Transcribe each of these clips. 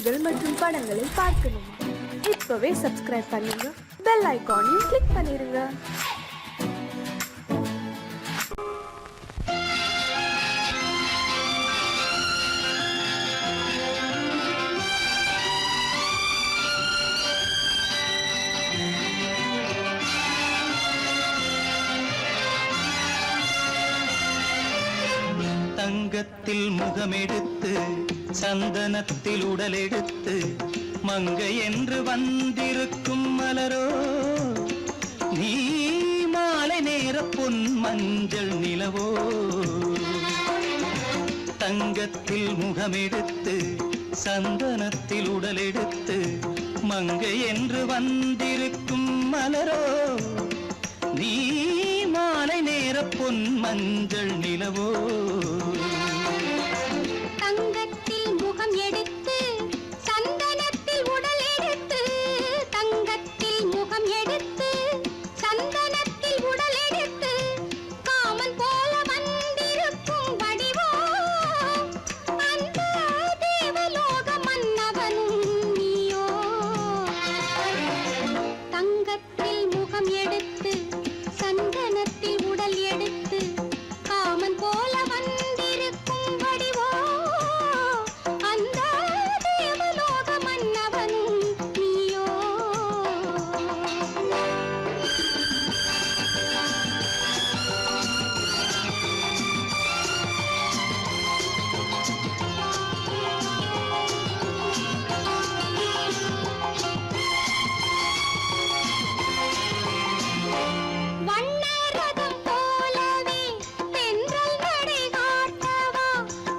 செய்திகள் மற்றும் படங்களை பார்க்கணுமா? இப்பவே சப்ஸ்கிரைப் பண்ணுங்க, பெல் ஐகானையும் கிளிக் பண்ணிருங்க. தங்கத்தில் முகமெடுத்து சந்தனத்தில் உடலெடுத்து மங்கை என்று வந்திருக்கும் மலரோ, நீ மாலை நேர பொன் மஞ்சள் நிலவோ. தங்கத்தில் முகமெடுத்து சந்தனத்தில் உடலெடுத்து மங்கை என்று வந்திருக்கும் மலரோ, நீ மாலை நேர பொன் மஞ்சள் நிலவோ. தங்கத்தில் முகம் எடுத்து சந்தனத்தில் உடல் எடுத்து, தங்கத்தில் முகம் எடுத்து சந்தனத்தில் உடல் எடுத்து காமன் போல வந்திருக்கும் வடிவோ, அந்த தேவலோக மன்னவனும் நீயோ. தங்கத்தில் முகம் எடுத்து சந்தனத்தில் உடல் எடுத்து காமன் போல வந்திருக்கும் வடிவோ, அந்த தேவலோக மன்னவனும் நீயோ. வண்ணரதம் போலவே தென்றல் நடை காட்டவா,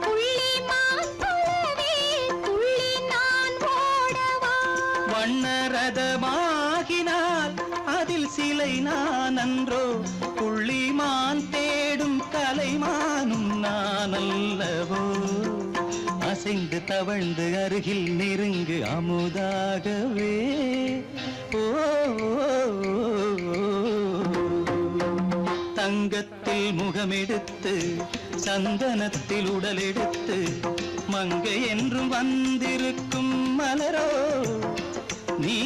புள்ளிமான் போலவே துள்ளி நான் ஓடவா. வண்ணரதமாகினால் அதில் சிலை நான் அன்றோ, புள்ளிமான் தேடும் கலைமானும் நான் அல்லவோ. அசைந்து தவழ்ந்து அருகில் நெருங்கு அமுதாகவே. ஓ, தங்கத்தில் முகமெடுத்து சந்தனத்தில் உடலெடுத்து மங்கை என்றும் வந்திருக்கும் மலரோ, நீ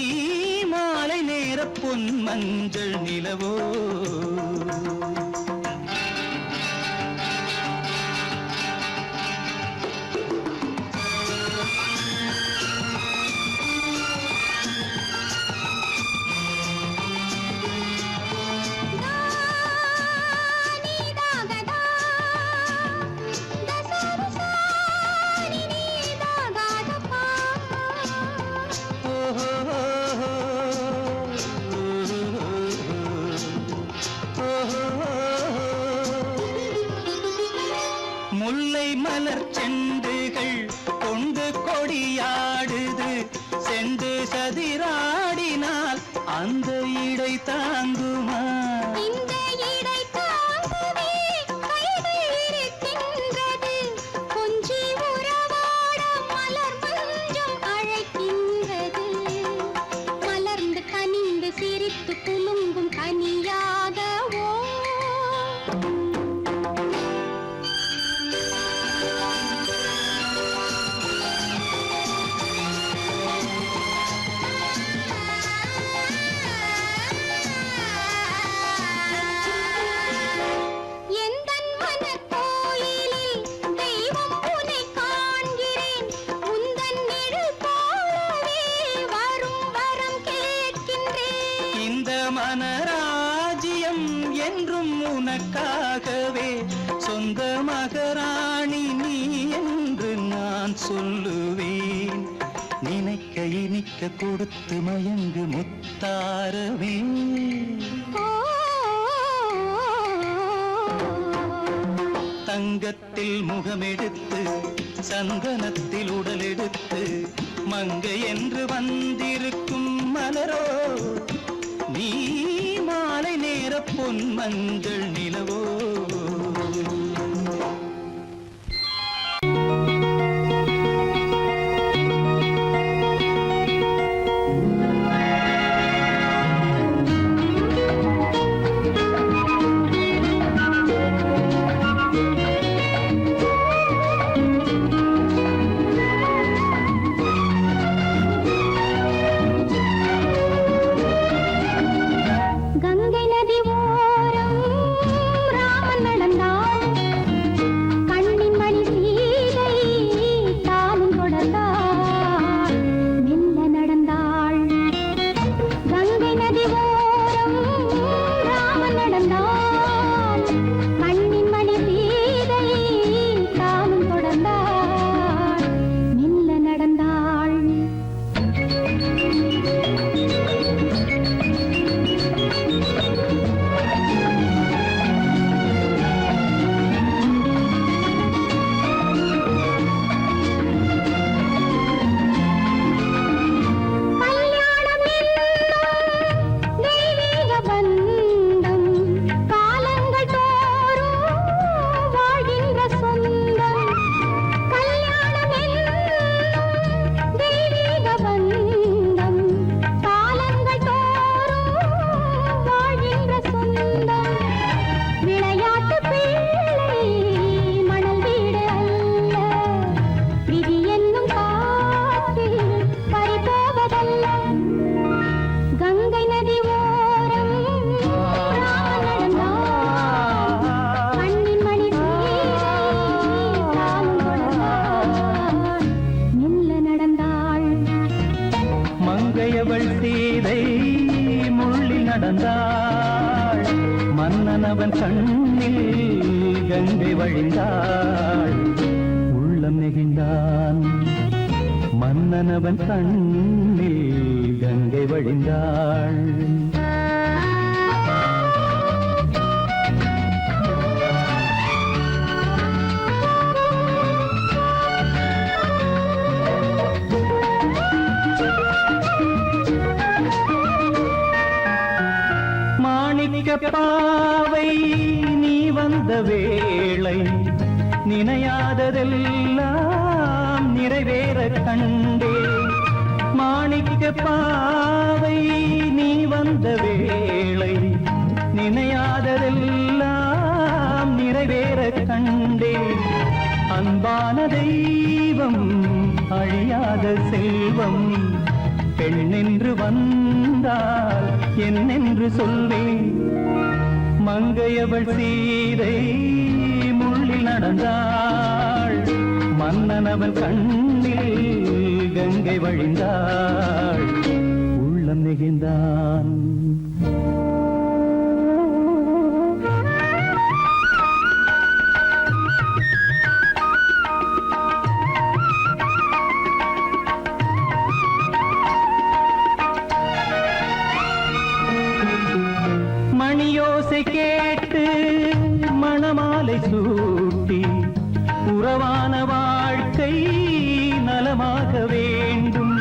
மாலை நேர பொன் மஞ்சள் நிலவோ. முல்லை மலர் செண்டுகள் கொண்டு கொடியாடுது, செண்டு சதிராடினால் அந்த இடை தாங்குமா? இந்த இடை தாங்கவே கைகள் இருக்கின்றது, கொஞ்சி உறவாட மலர் மஞ்சம் அழைக்கின்றது. மலர்ந்து கனிந்து சிரித்து குலுங்கும் கனியாகவோ. எந்தன் மனக்கோயிலில் தெய்வம் உன்னை காண்கிறேன், உந்தன் நிழல் போலவே வரும் வரம் கேட்கின்றேன். இந்த மனராஜ்யம் என்றும் உனக்காகவே, சொந்த மகராணி நீ என்று நான் சொல்லுவேன். நினைக்க இனிக்க கொடுத்து மயங்கு முத்தாரவே. தங்கத்தில் முகமெடுத்து சந்தனத்தில் உடலெடுத்து மங்கை என்று வந்திருக்கும் மலரோ, நீ மாலை நேர பொன் மஞ்சள் நிலவோ. மங்கையவள் சீதை முள்ளில் நடந்தாள் மன்னனவன் கண்ணில் கங்கை வழிந்தாள் உள்ளம் நெகிழ்ந்தான் மன்னனவன் கண்ணில் கங்கை வழிந்தாள் பாவை நீ வந்த வேளை நினையாததெல்லாம் நிறைவேற கண்டே மாணிக்க பாவை நீ வந்த வேளை நினையாததெல்லாம் நிறைவேற கண்டே அன்பான தெய்வம் அழியாத செல்வம் பெண்ணென்று வந்தால் என்னென்று சொல்வேன் மங்கையவள் சீதை முள்ளில் நடந்தாள் மன்னனவன் கண்ணில் கங்கை வழிந்தாள் உள்ளம் நெகிழ்ந்தான் மணியோசை கேட்டு மணமாலை சூட்டி உறவான வாழ்க்கை நலமாக வேண்டும்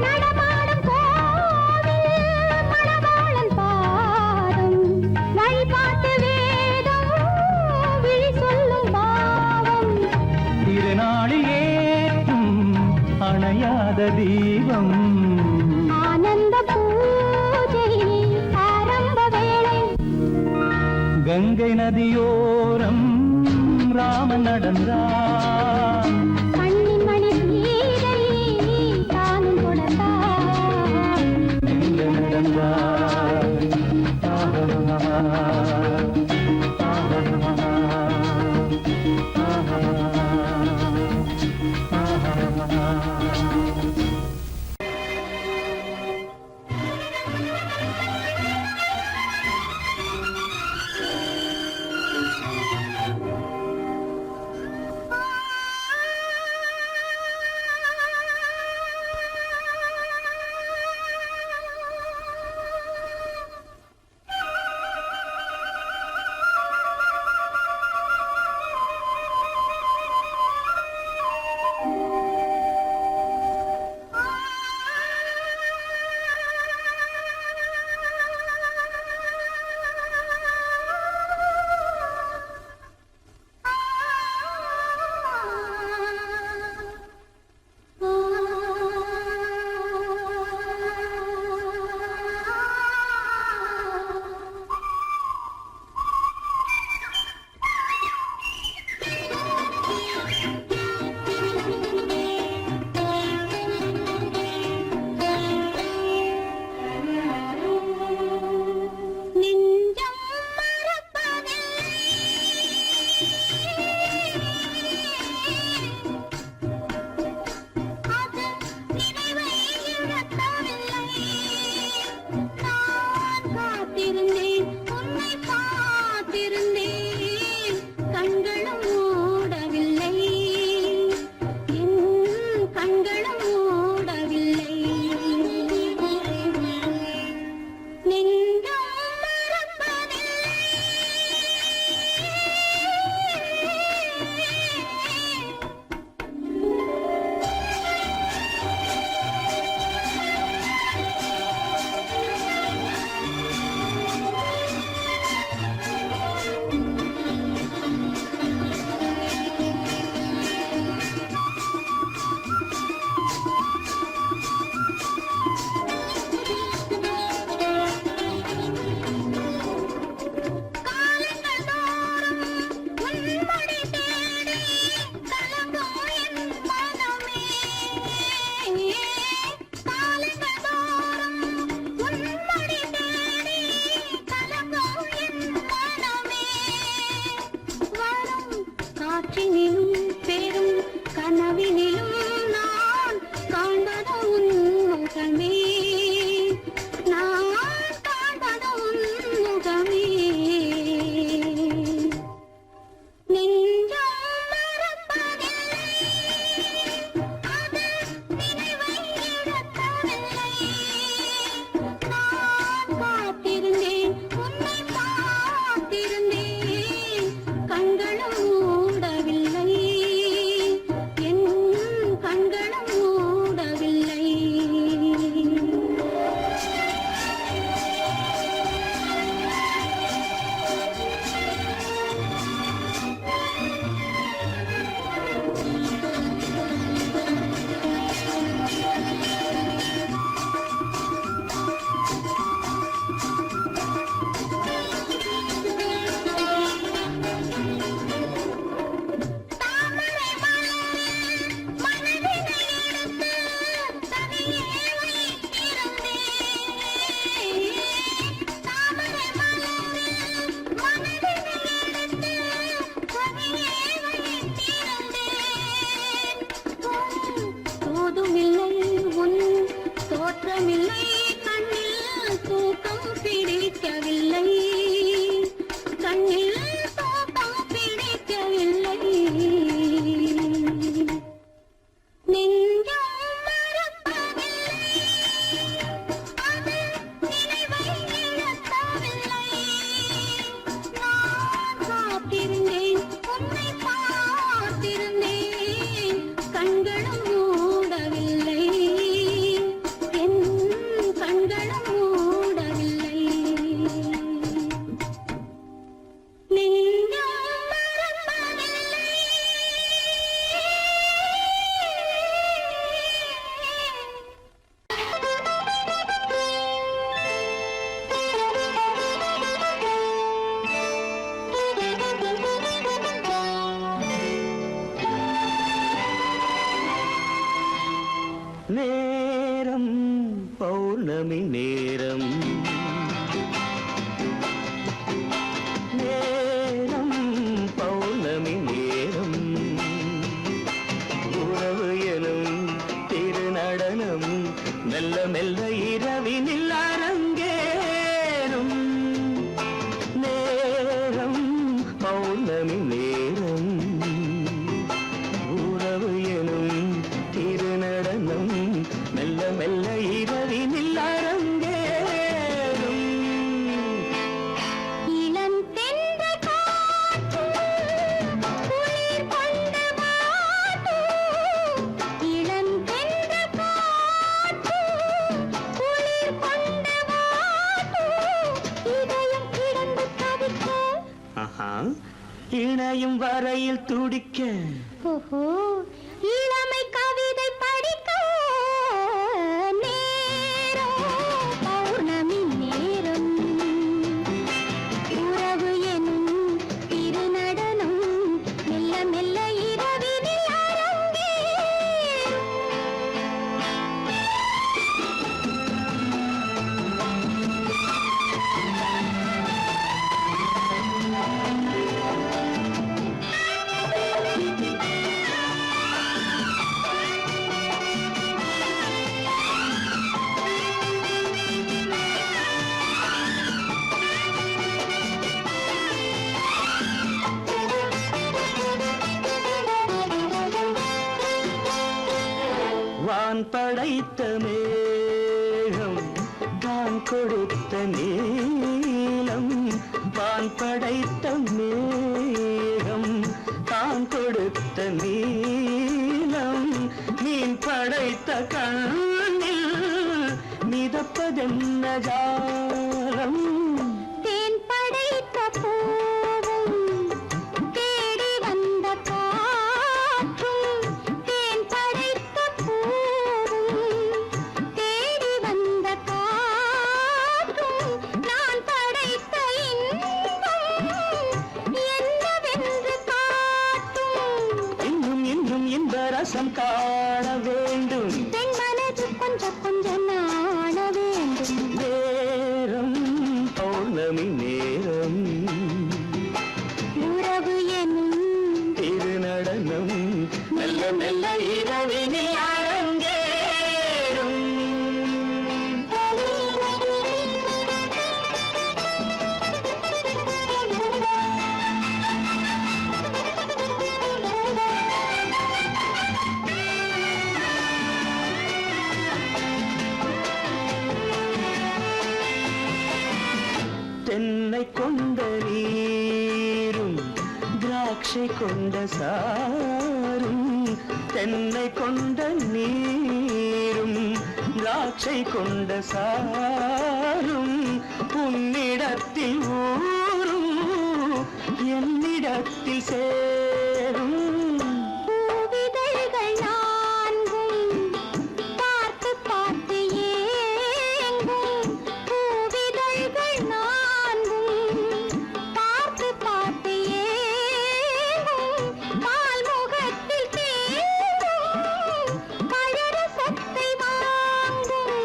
நடமாடும் கோவில் மணவாளன் பாதம் வழிபாட்டு வேதம் விழி சொல்லும் பாவம் திருநாளில் ஏற்றும் அணையாத தீபம் ஆனந்த பூஜை ஆரம்ப வேளை கங்கை நதியோரம் ராமன் நடந்தான் கண்ணின் மணி சீதை தானும் கொடுத்தார் எங்க நடந்தான் நேரம் பௌர்ணமி நேரம் நேரம் பௌர்ணமி நேரம் உறவு எனும் திருநடனம் மெல்ல மெல்ல இரவினில் அரங்கேறும் நேரம் பௌர்ணமி நேரம் உறவு எனும் திருநடனம் மெல்ல மெல்ல இரவினில் அரங்கேறும் இளம் தென்றல் காற்றும் குளிர் கொண்ட வாட்டும் இளம் தென்றல் காற்றும் குளிர் கொண்ட வாட்டும் இதயம் கிடந்து தவிக்க ஆஹா இணையும் வரையில் துடிக்க ஓஹோ இளமை கவிதை படிக்க நேரம் பௌர்ணமி நேரம் உறவு எனும் திருநடனம் மெல்ல மெல்ல இரவினில் அரங்கேறும் வான் படைத்த மேகம் தான் கொடுத்த நீலம் வான் படைத்த மேகம் தான் கொடுத்த நீலம் மீன் படைத்த கண்ணில் மிதப்பதென்ன ஜாலம் தேன் படைத்த பூவும் தேடி வந்த காற்றும் தேன் படைத்த பூவும் தேடி வந்த காற்றும் நான் படைத்த இன்பம் என்னவென்று காட்டும் இன்னும் இன்னும் இந்த ரசம் காண வேண்டும் பெண் மனது கொஞ்சம் கொஞ்சம் நாண வேண்டும் நேரம் பௌர்ணமி நேரம் உறவு எனும் திருநடனம் மெல்ல மெல்ல இரவினில் அரங்கேறும் தென்னை கொண்ட நீரும் திராட்சை கொண்ட சாரும் தென்னை கொண்ட நீரும் திராட்சை கொண்ட சாரும் உன்னிடத்தில் ஊரும் என்னிடத்தில் சேரும் பூவிதழ்கள் நான்கும் பார்த்து பார்த்து ஏங்கும் பூவிதழ்கள் நான்கும் பார்த்து பார்த்து ஏங்கும் பால்முகத்தில் தேங்கும் பழரசத்தை வாங்கும்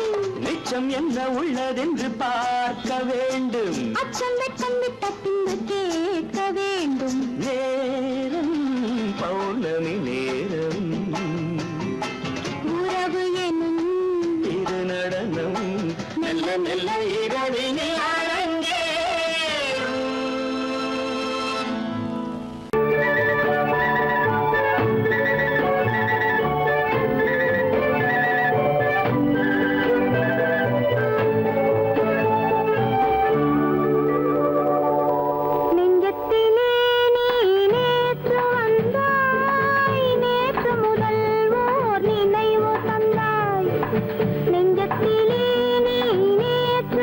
நிச்சம் என்ன உள்ளதென்று பார்க்க வேண்டும் அச்சம் வெட்கம் விட்ட பின்பு கேட்க வேண்டும் நேரம் பௌர்ணமி நேரம் உறவு எனும் திருநடனம் மெல்ல மெல்ல இரவினில் அரங்கேறும் நெஞ்சத்திலே நீ நேற்று வந்தாய் நேற்று முதல் ஓர் நினைவு தந்தாய் நெஞ்சத்திலே நீ நேற்று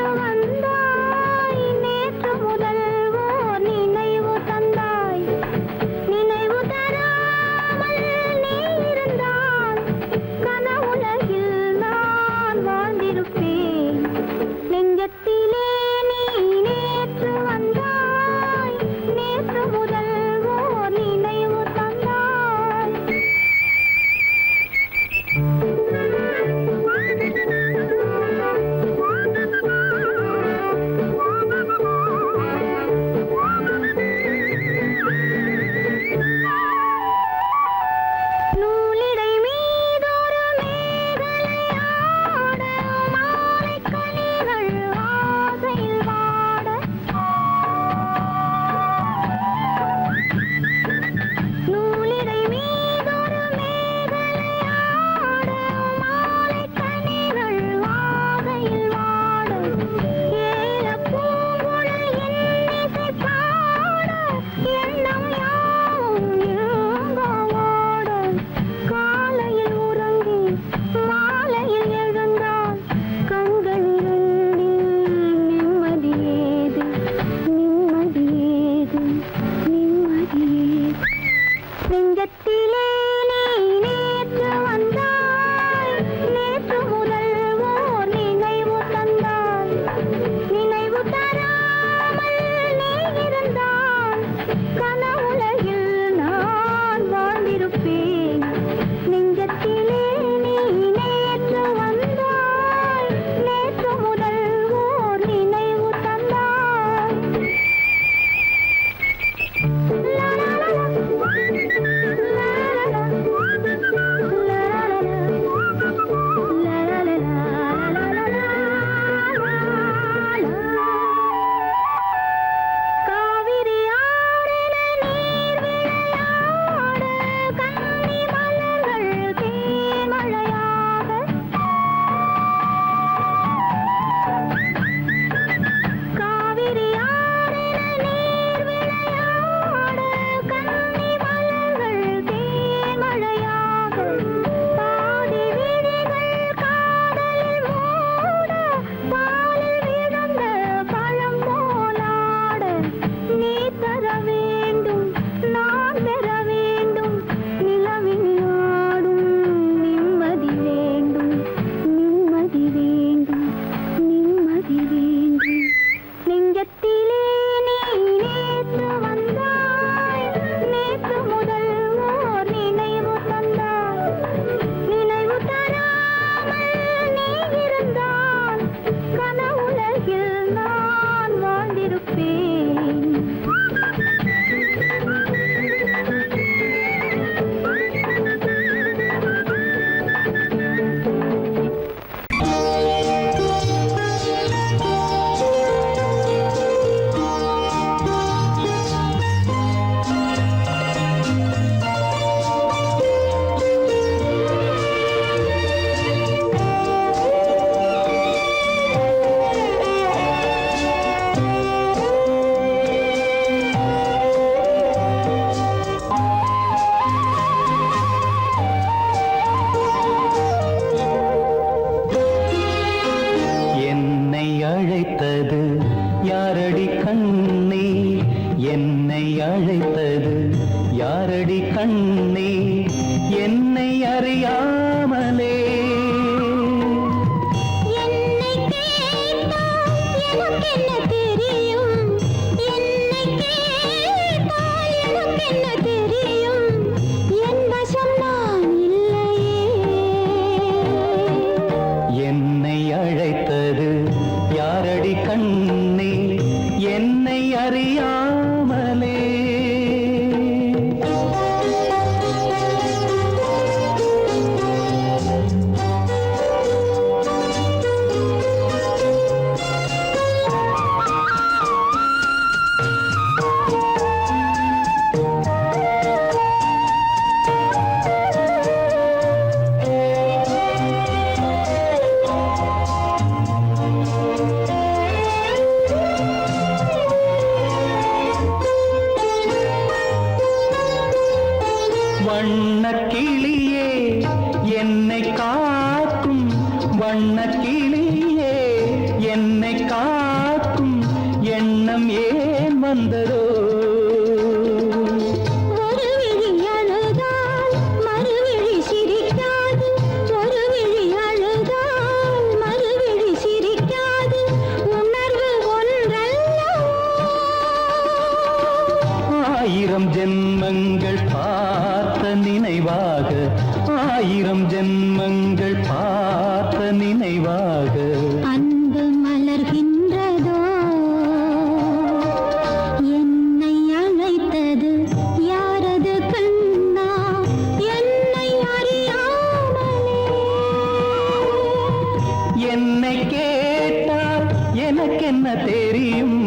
எனக்கென்ன தெரியும்,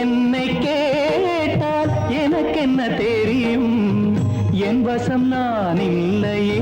என்னை கேட்டால் எனக்கென்ன தெரியும், என் வசம் நான் இல்லையே.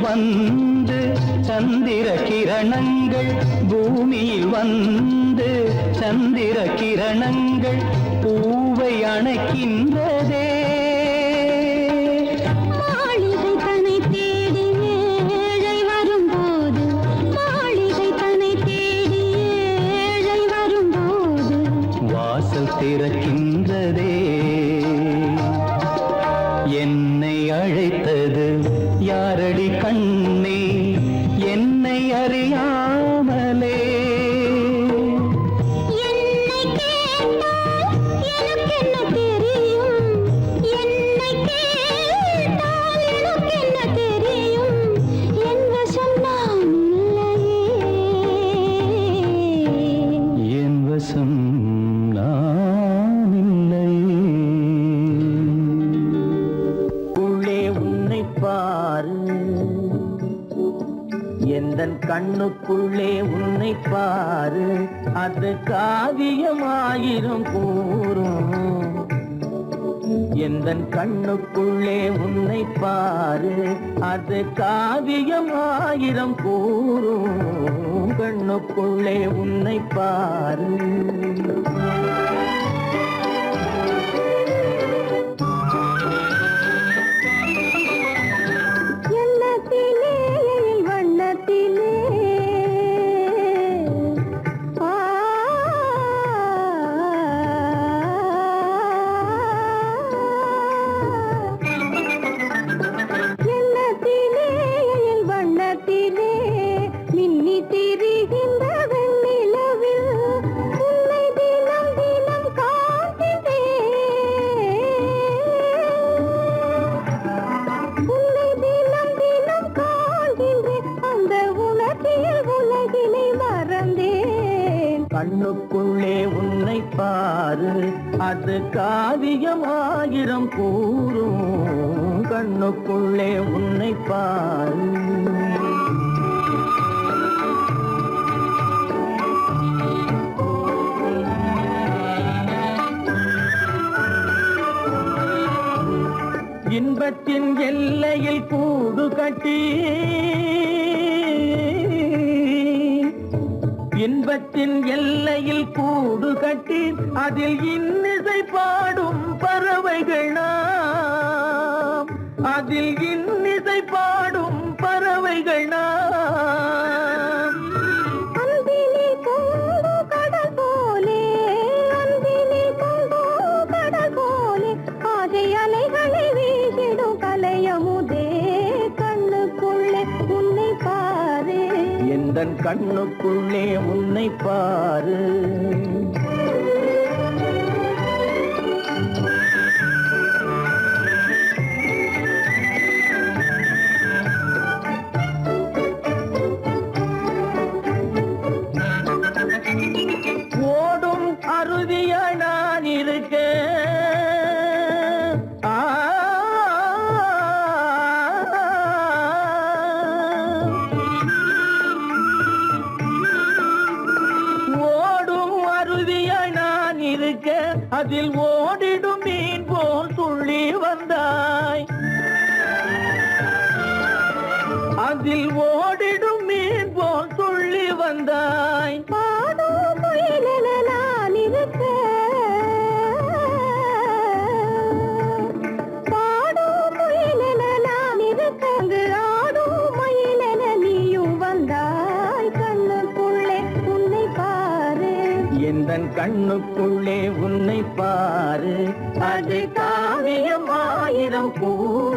வந்து சந்திர கிரணங்கள், பூமியில் வந்து சந்திர கிரணங்கள் பூவை அணைக்கின்றதே. மாளிகை தன்னை தேடி ஏழை வரும்போது, மாளிகை தன்னை தேடி ஏழை வரும்போது வாசல் திறக்கின்றதே. என்னை அழைத்தது யாரடி கண்ணே, என்னை அறியாமலே. என்னை கேட்டால் எனக்கென்ன தெரியும், என்னை கேட்டால் எனக்கென்ன தெரியும், என் வசம் நான் இல்லையே. என் வசம் நான் இல்லையே. உள்ளே உன்னை பாரு, எந்தன் கண்ணுக்குள்ளே உன்னை பாரு, அது காவியமாயிரம் கூறும். எந்தன் கண்ணுக்குள்ளே உன்னை பாரு, அது காவியமாயிரம் கூறும். கண்ணுக்குள்ளே உன்னை பாரு. கண்ணுக்குள்ளே உன்னை பாரு, அது காவியமாயிரம் கூறும். கண்ணுக்குள்ளே உன்னை பாரு. இன்பத்தின் எல்லையில் கூடு கட்டி, இன்பத்தின் எல்லையில் கூடு கட்டி, அதில் இன்னிசை பாடும் பறவைகள் நாம், அதில் இன்னிசை பாடும் பறவைகள் நாம். அன்பிலே பொங்கு கடல் போலே, அன்பிலே பொங்கு கடல் போலே, ஆசை அலைகளை வீசிடும் கலையமுதே. கண்ணுக்குள்ளே உன்னை பாரு, எந்தன் கண்ணுக்குள்ளே உன்னை பாரு. ஓடும் அருவிய நான் இருக்க, அதில் ஓடிடும் மீன் போல் துள்ளி வந்தாய், அதில் ஓடிடும் மீன் போல் துள்ளி வந்தாய். பாடும் முயலென நான் இருக்க, பாடும் முயலென நான் இருக்க, அங்கு ஆடும் மயிலென நீயும் வந்தாய். கண்ணுக்குள்ளே உன்னை பாரு, எந்த எந்தன் கண்ணுக்குள்ளே உன்னை பாரு, அது காவியம் ஆயிரம் கூறுக்குள்ளே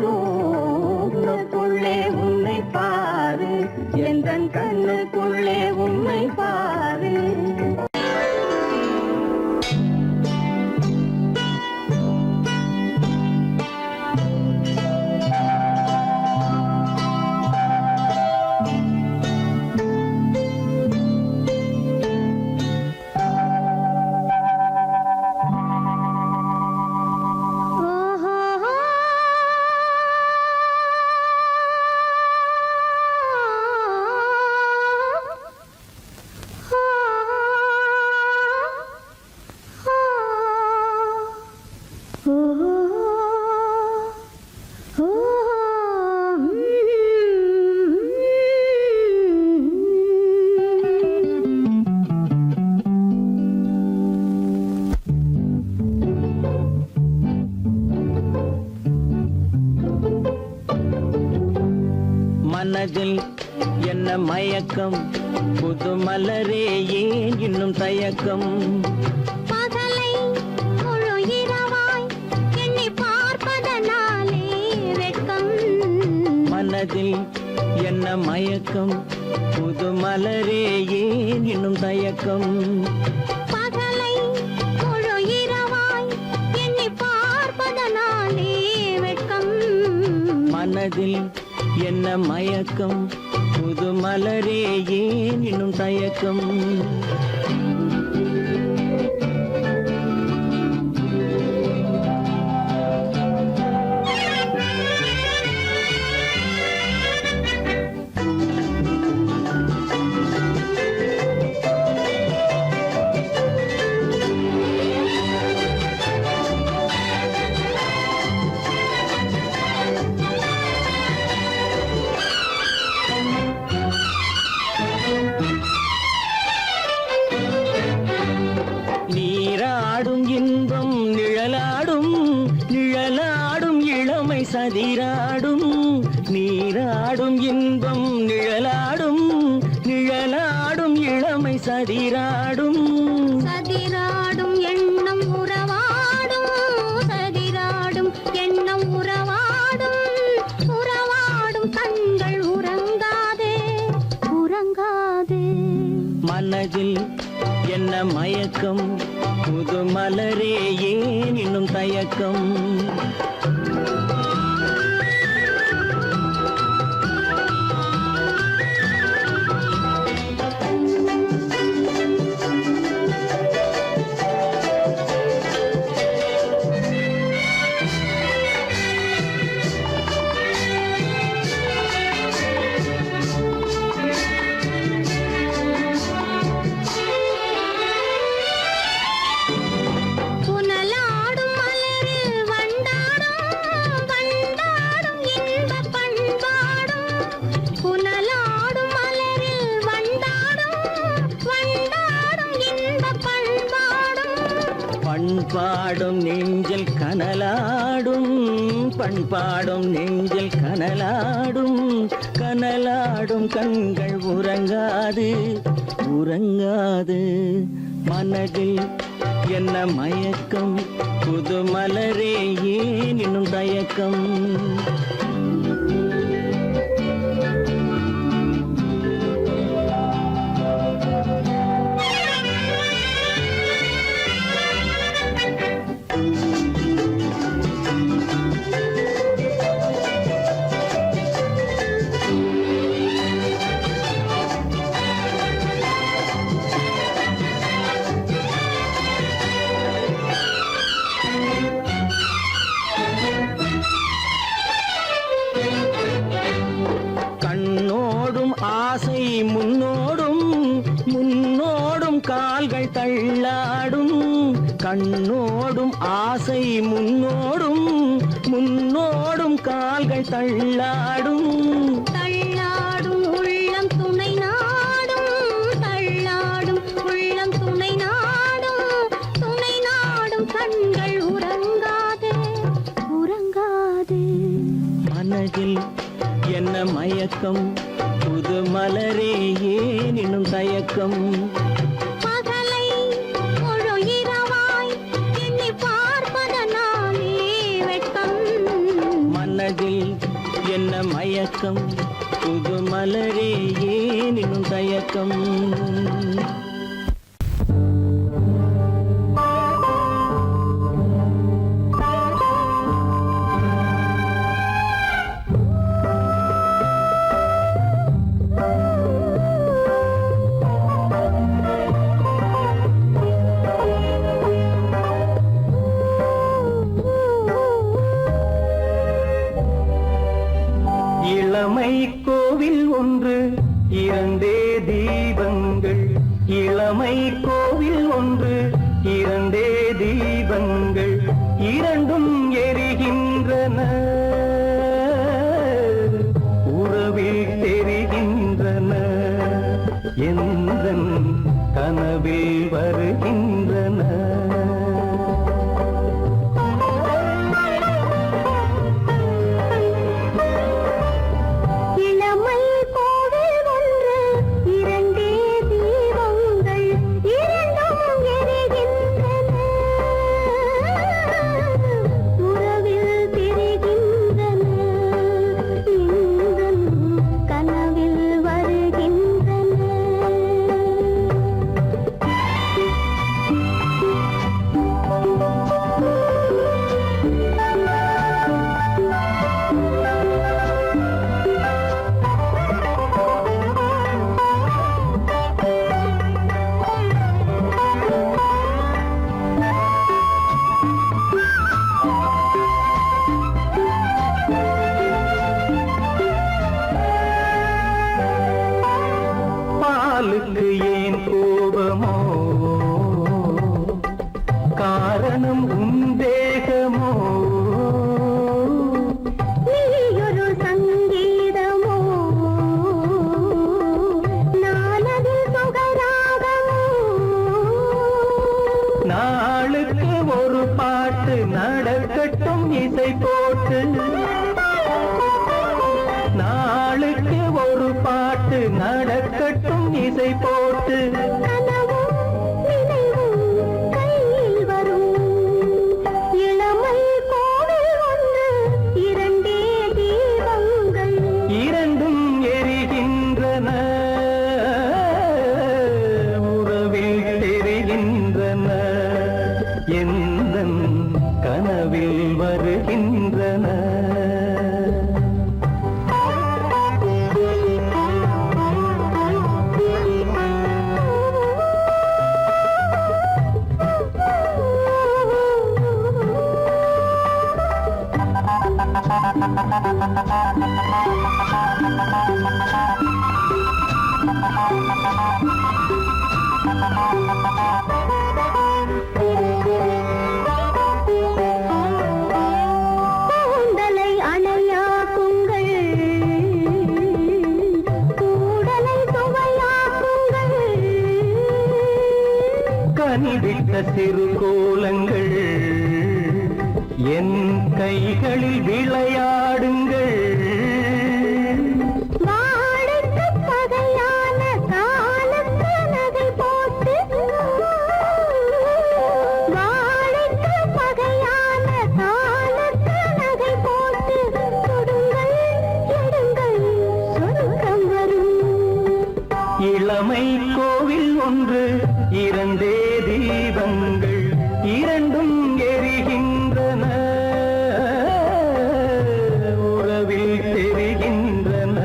உன்னை பாரு, எந்தன் கண்ணுக்குள்ளே உன்னை பாரு. மனதில் என்ன மயக்கம், புது மலரே ஏன் இன்னும் தயக்கம்? பகலை முழு இரவாய் எண்ணி பார்ப்பதனாலே வெட்கம். மனதில் என்ன மயக்கம், புது மலரே ஏன் இன்னும் தயக்கம்? பகலை முழு இரவாய் எண்ணி பார்ப்பதனாலே வெட்கம். மனதில் என்ன மயக்கம், புது மலரே ஏன் இன்னும் தயக்கம்? நீராடும் இன்பம் நிழலாடும், நிழலாடும் இளமை சதிராடும். நீராடும் இன்பம் நிழலாடும், நிழலாடும் இளமை சதிராடும். சதிராடும் எண்ணம் உறவாடும், சதிராடும் எண்ணம் உறவாடும். உறவாடும் கண்கள் உறங்காதே, உறங்காதே. மனதில் என்ன மயக்கம், புது மலரே ஏன் இன்னும் தயக்கம்? பண்பாடும் நெஞ்சில் கனலாடும், பண்பாடும் நெஞ்சில் கனலாடும். கனலாடும் கண்கள் உறங்காது, உறங்காது. மனதில் என்ன மயக்கம், புது மலரே ஏன் இன்னும் தயக்கம்? ஆசை முன்னோடும், முன்னோடும் கால்கள் தள்ளாடும். கண்ணோடும் ஆசை முன்னோடும், முன்னோடும் கால்கள் தள்ளாடும். தள்ளாடும் உள்ளம் துணை நாடும், தள்ளாடும் உள்ளம் துணை நாடும். துணை நாடும் கண்கள் உறங்காதே, உறங்காதே. மனதில் என்ன மயக்கம், புது மலரே ஏன் இன்னும் தயக்கம்? பகலை மலரே ஏன் இன்னும் தயக்கம்? இளமை கோவில் ஒன்று இரண்டே தீபங்கள், இளமை கோவில் ஒன்று இரண்டே தீபங்கள், இரண்டும் எரிகின்றன, உறவில் தெரிகின்றன, எந்தன் கனவில் வருகின்றன. பாலுக்கு ஏன் கோபமோ, காரணம் உந்தேகமோ, நீயொரு சங்கீதமோ, நானது சுகராகமோ, நாளுக்கு ஒரு பாட்டு நடக்கட்டும் இசை போட்டு, நாளுக்கு ஒரு பாட்டு நடக்கட்டும் இசை போட்டு, கனவும் நினைவும் கையில் வரும். இளமை கோவில் ஒன்று இரண்டே தீபங்கள், இரண்டும் எரிகின்றன, உறவில் தெரிகின்றன, எந்தன் கனவில் வருகின்றன. கூந்தலை அணையாக்குங்கள், கூடலை சுவையாக்குங்கள், கனிவிட்ட சிறு கோலங்கள் என் கைகளில் விளையாடுங்கள். வாழைக்கு பகையான காலத்து நகை போட்டு, வாழைக்கு பகையான காலத்து நகை போட்டு, தொடுங்கள் எடுங்கள் சொர்க்கம் வரும். இளமை கோவில் ஒன்று இரண்டே தீபங்கள், இரண்டும் எரிகின்றன, உறவில் தெரிகின்றன,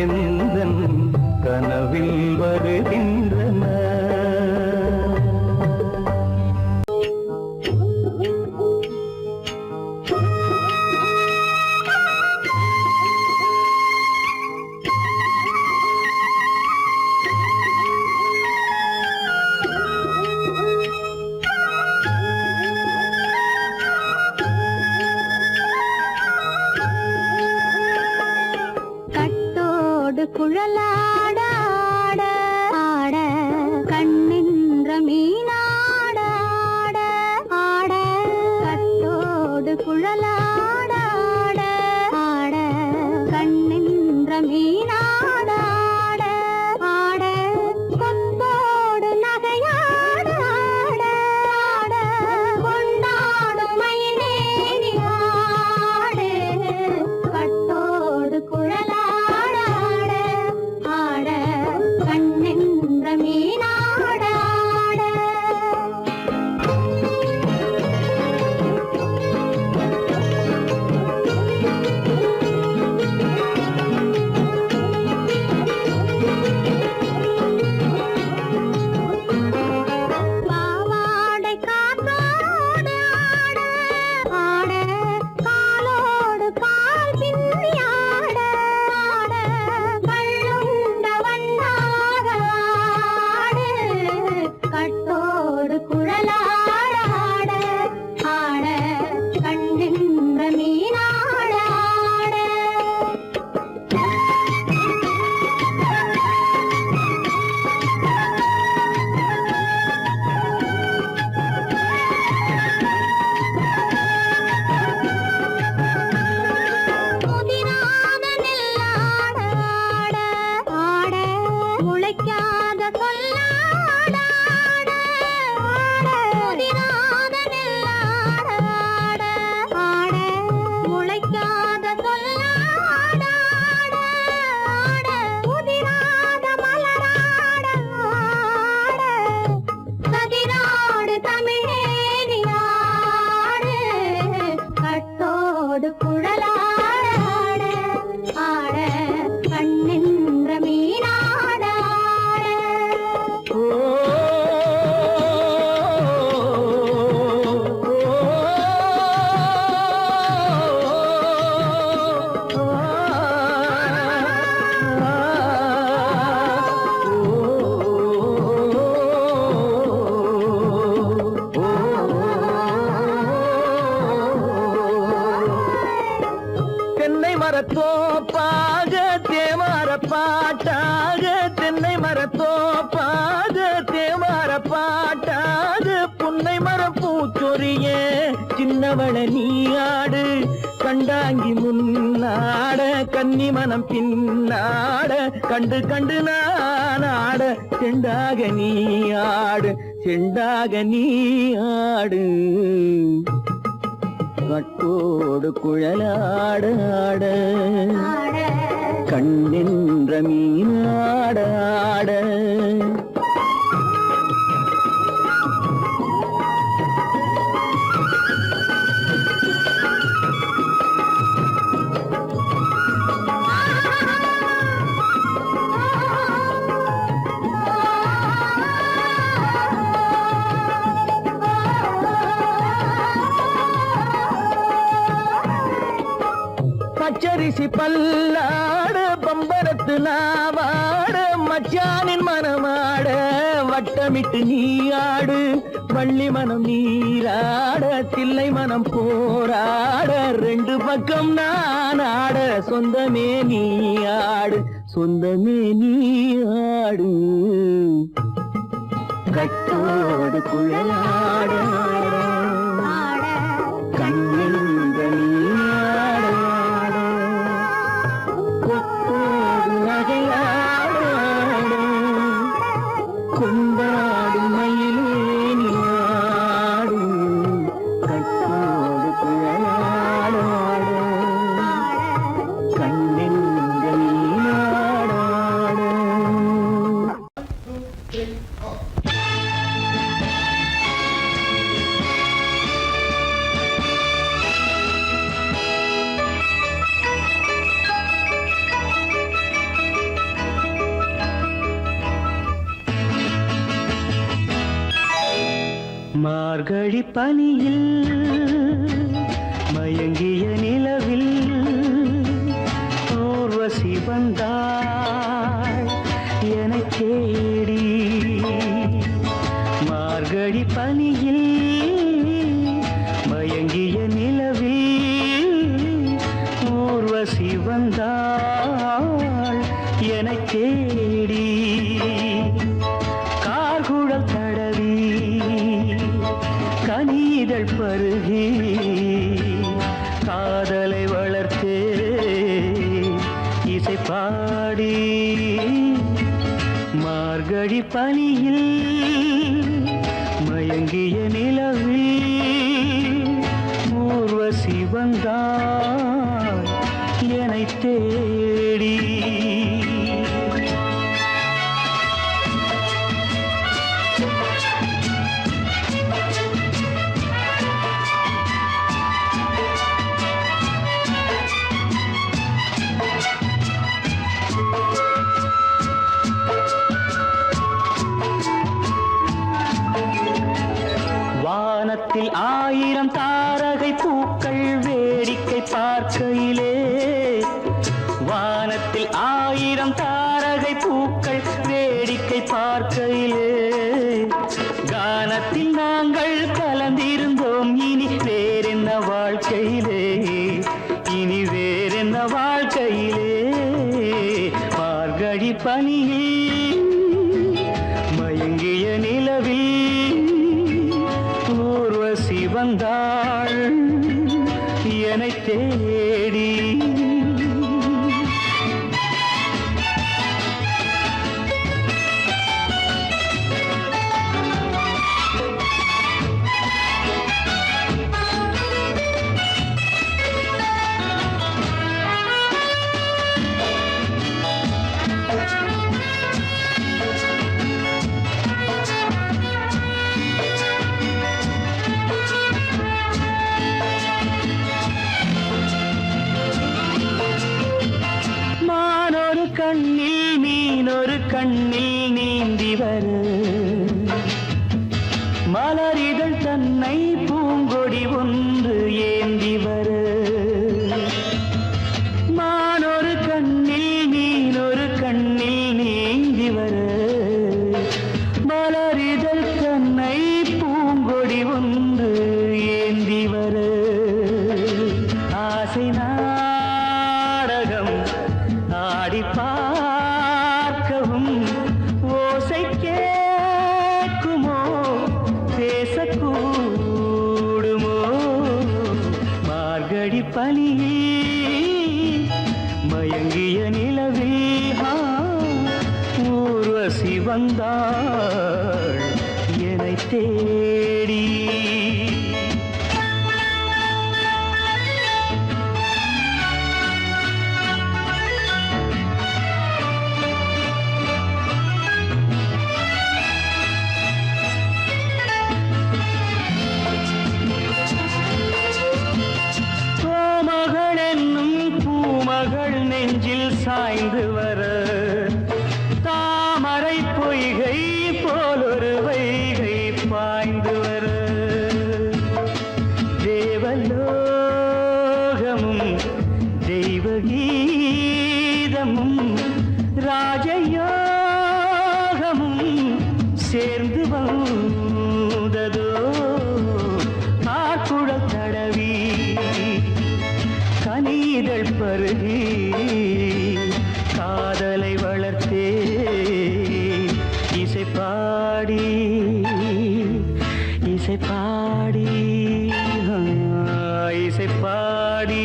எந்தன் கனவில் வருகின்றன. முளைக்காத சொல்லாட முதிராத நெல்லாட ஆட முளைக்காத சொல்லாட முதிராத மலராட கதிராடு தமிழேனியாடு கட்டோடு குழலாட ஆட கண்ணின்ற மீனாட தென்னை மரத்தோப்பாக தேமார பாட்டாக தென்னை மரத்தோப்பாக தேமார பாட்டாக புன்னை மரம் பூச்சொரிய சின்னவள நீயாடு கண்டாங்கி முன்னாட கன்னி மனம் பின்னாட கண்டு கண்டு நானாட செண்டாக நீயாடு செண்டாக நீயாடு கட்டோடு குழலாட கண்ணின்ற மீனாட பச்சரிசி பல்லாட பம்பரத்து நாவாட மச்சானின் மனமாட வட்டமிட்டு நீயாடு வள்ளி மனம் நீராட தில்லை மனம் போராட ரெண்டு பக்கம் நான் ஆட சொந்தமே நீயாடு சொந்தமே நீயாடு கட்டோடு குழலாட கண்ணின்ற நீயாட கொண்டாடும் மயிலேனியாடு கட்டோடு குழலாட கண்ணின்ற நீயாட மார்கழி பனியில் மயங்கிய நிலவில் ஊர்வசி வந்தாள் எனக் தேடி மார்கழி பனியில் மயங்கிய நிலவில் ஊர்வசி வந்தாள் எனக் தேடி கார்குழல் தடவி கனிதழ் பருகி காதலை வளர்த்தே இசை பாடி மார்கழி பனியில் மயங்கிய நிலவில் ஊர்வசி வந்தாள் என்னைத் தேடி வானத்தில் 1000 தாரகை பூக்கள் வேடிக்கை பார்க்கையிலே வானத்தில் 1000 தாரகை பூக்கள் வேடிக்கை பார்க்கையிலே கானத்தில் நாங்கள் கலந்திருந்தோம் இனி வேறென்ன வாழ்க்கையிலே இனி வேறென்ன வாழ்க்கையிலே மார்கழி பனியில் மயங்கிய நிலவில் ஊர்வசி வந்தாள் என்னைத் தேடி கண்ணில் நீந்தி வர மலரிதழ் தன்னை பூங்கொடி ஒன்று ஏந்தி வர மானொரு கண்ணில் மீனொரு கண்ணில் நீந்தி வர மலரிதழ் தன்னை பூங்கொடி ஒன்று ஏந்தி வர ஆசை நாடகம் ஆடி பார்க்கவும் ஓசை கேட்குமோ பேசக்கூடுமோ மார்கழி பனியில் மயங்கிய நிலவில் ஊர்வசி வந்தாள் என்னை தேடி மகள் நெஞ்சில் சாய்ந்து வர தாமரை பொய்கை போலொரு வைகை பாய்ந்து வர தேவலோகமும் தெய்வகீதமும் ராஜயோகமும் சேர்ந்து வந்ததோ ஆக்குழல் தடவி கனிதழ் பருகி காதலை வளர்த்தே இசை பாடி இசை பாடி இசை பாடி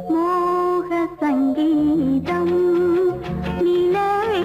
மோக சங்கீதம் நிலவை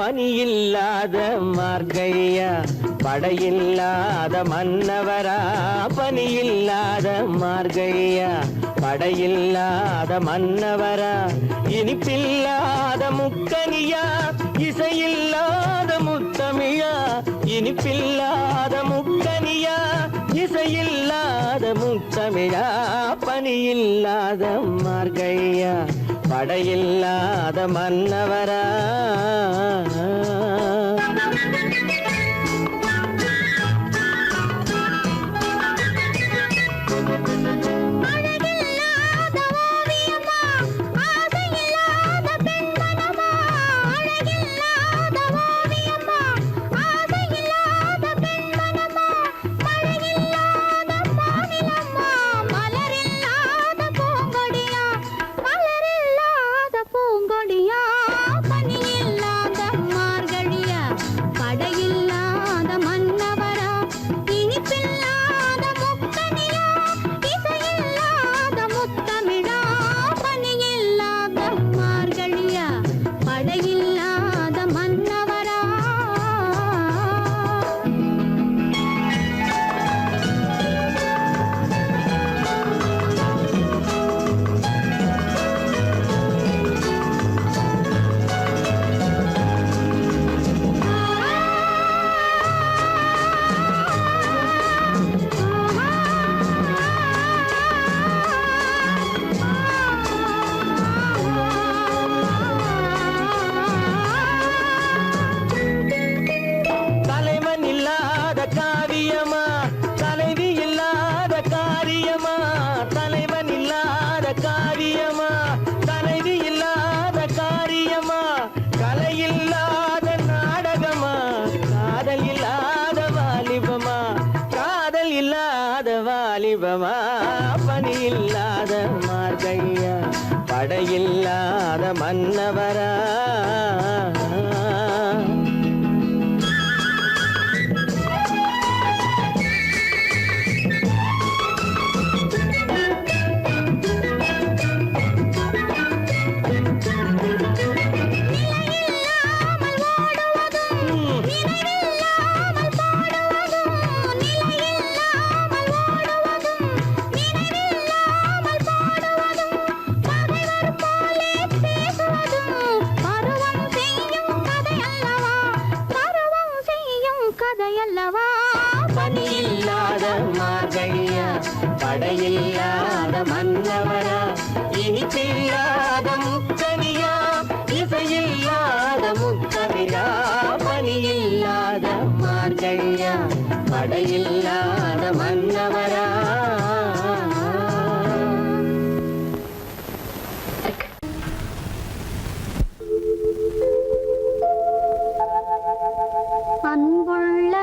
பனியில்லாத மார்கழியா படையில்லாத மன்னவரா பனியில்லாத மார்கழியா படையில்லாத மன்னவரா இனிப்பில்லாத முக்கனியா இசையில்லாத முத்தமிழா இனிப்பில்லாத முக்கனியா இசையில்லாத முத்தமிழா பனியில்லாத மார்கழியா படையில்லாத மன்னவரா பனியில்லாத மார்கழியா படையில்லாத மன்னவரா பனியில்லாத மார்கழியா படையில்லாத மன்னவரா இனிப்பில்லாத முக்கனியா இசையில்லாத முத்தமிழா பனியில்லாத மார்கழியா படையில்லாத மன்னவரா அன்புள்ள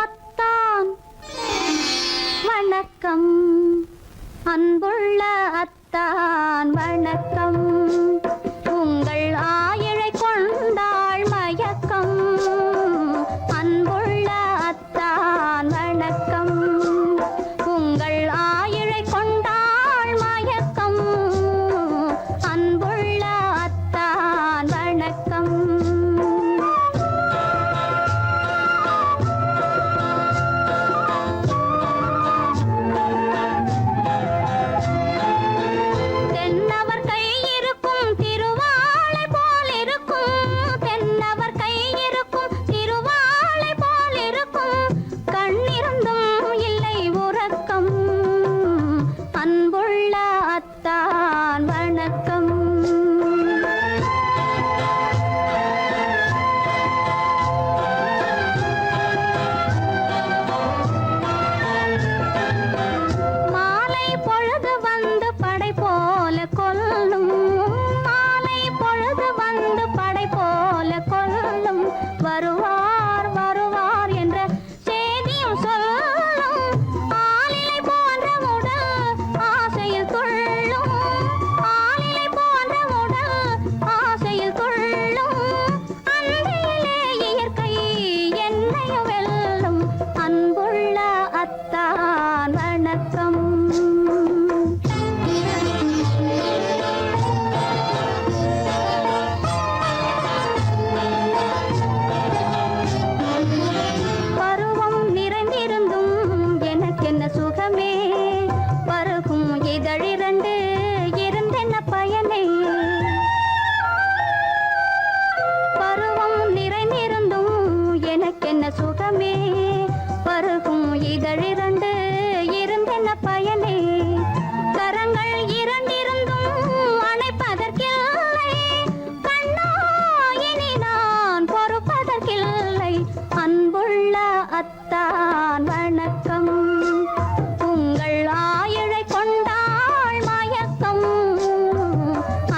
அத்தான் வணக்கம் அன்புள்ள அத்தான் வணக்கம் உங்கள் ஆயிழை கொண்டாள் மயக்கம் அன்புள்ள அத்தான் வணக்கம் சுகமே பருகும் இதழிரண்டு இருந்தென்ன பயனே பருவம் நிறைந்திருந்தும் எனக்கென்ன சுகமே பருகும் இதழிரண்டு இருந்தென்ன பயனே கரங்கள் இரண்டிருந்தும் அணைப்பதற்கில்லை கண்ணா இனி நான் பொறுப்பதற்கில்லை அன்புள்ள அத்தான் வணக்கம் உங்கள் ஆயுளை கொண்டாள் மயக்கம்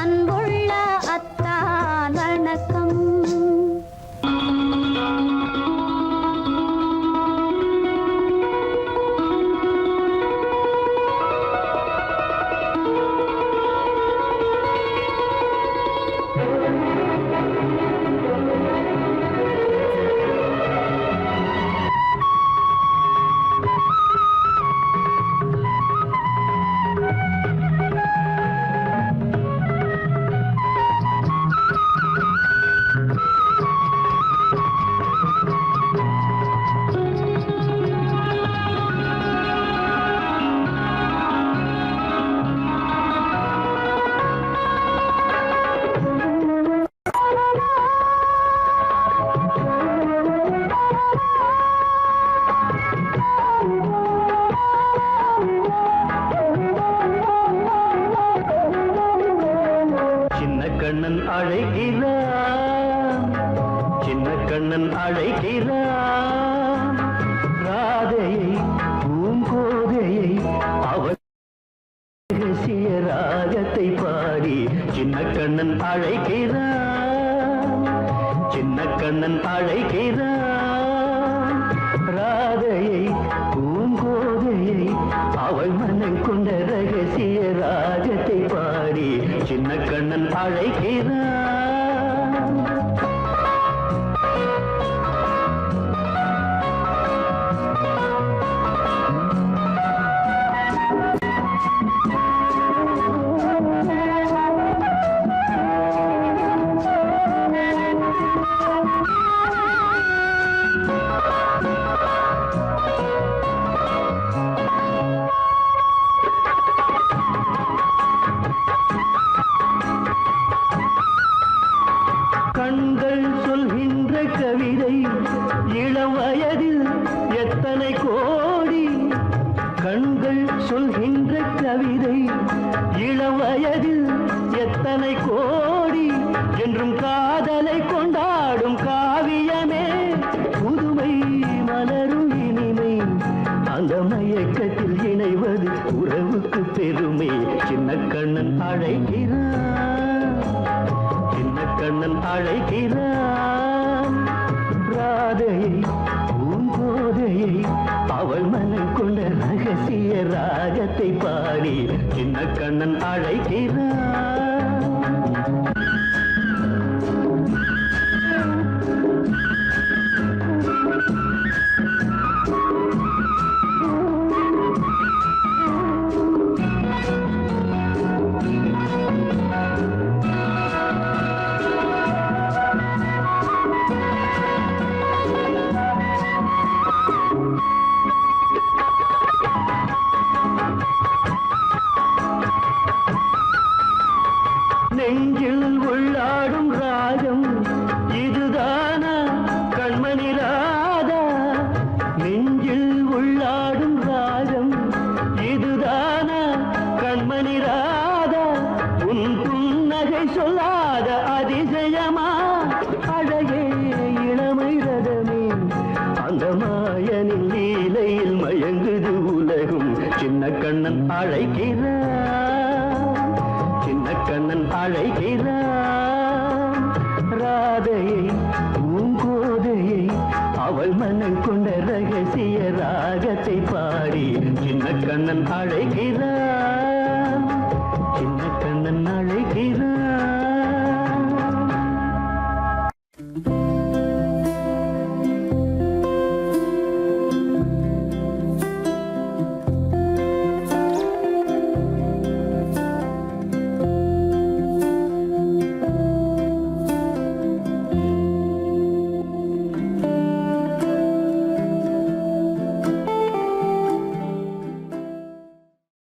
அன்புள்ள அத்தான் வணக்கம் கண்ணன் அழைக்கிறான் சின்ன கண்ணன் அழைக்கிறான் ராதையை பூங்கோதையை அவன் ரகசிய ராகத்தை பாடி சின்ன கண்ணன் அழைக்கிறான் சின்ன கண்ணன் அழைக்கிறான் ராதையை பூங்கோதையை அவள் மனம் கொண்ட ரகசிய ராகத்தை பாடி சின்ன கண்ணன் அழைக்கிறான் கண்கள் சொல்கின்ற கவிதை இளம் வயதில் எத்தனை கோடி கண்கள் சொல்கின்ற கவிதை இளம் வயதில் எத்தனை கோடி என்றும் காதலை கொண்டாடும் காவியமே புதுமை மலரும் இனிமை அந்த மயக்கத்தில் இணைவது உறவுக்கு பெருமை சின்ன கண்ணன் அழைக்கிறான் சின்ன கண்ணன் அழைக்கிறான் ராதையை பூங்கோதையை அவள் மனம் கொண்ட ரகசிய ராகத்தை பாடி சின்ன கண்ணன் அழைக்கிறான் நெஞ்சில் உள்ளாடும் ராகம் இதுதானா கண்மணி ராதா நெஞ்சில் உள்ளாடும் ராகம் இதுதானா கண்மணி ராதா உன் புன்னகை சொல்லாத அதிசயமா அழகே இளமை ரதமே அந்த மாயனின் லீலையில் மயங்குது உலகும் சின்ன கண்ணன் அழைக்கிறான் சின்ன கண்ணன் அழைக்கிறான் ராதையை பூங்கோதையை அவள் மனம் கொண்ட ரகசிய ராகத்தை பாடி சின்ன கண்ணன் அழைக்கிறான் சின்ன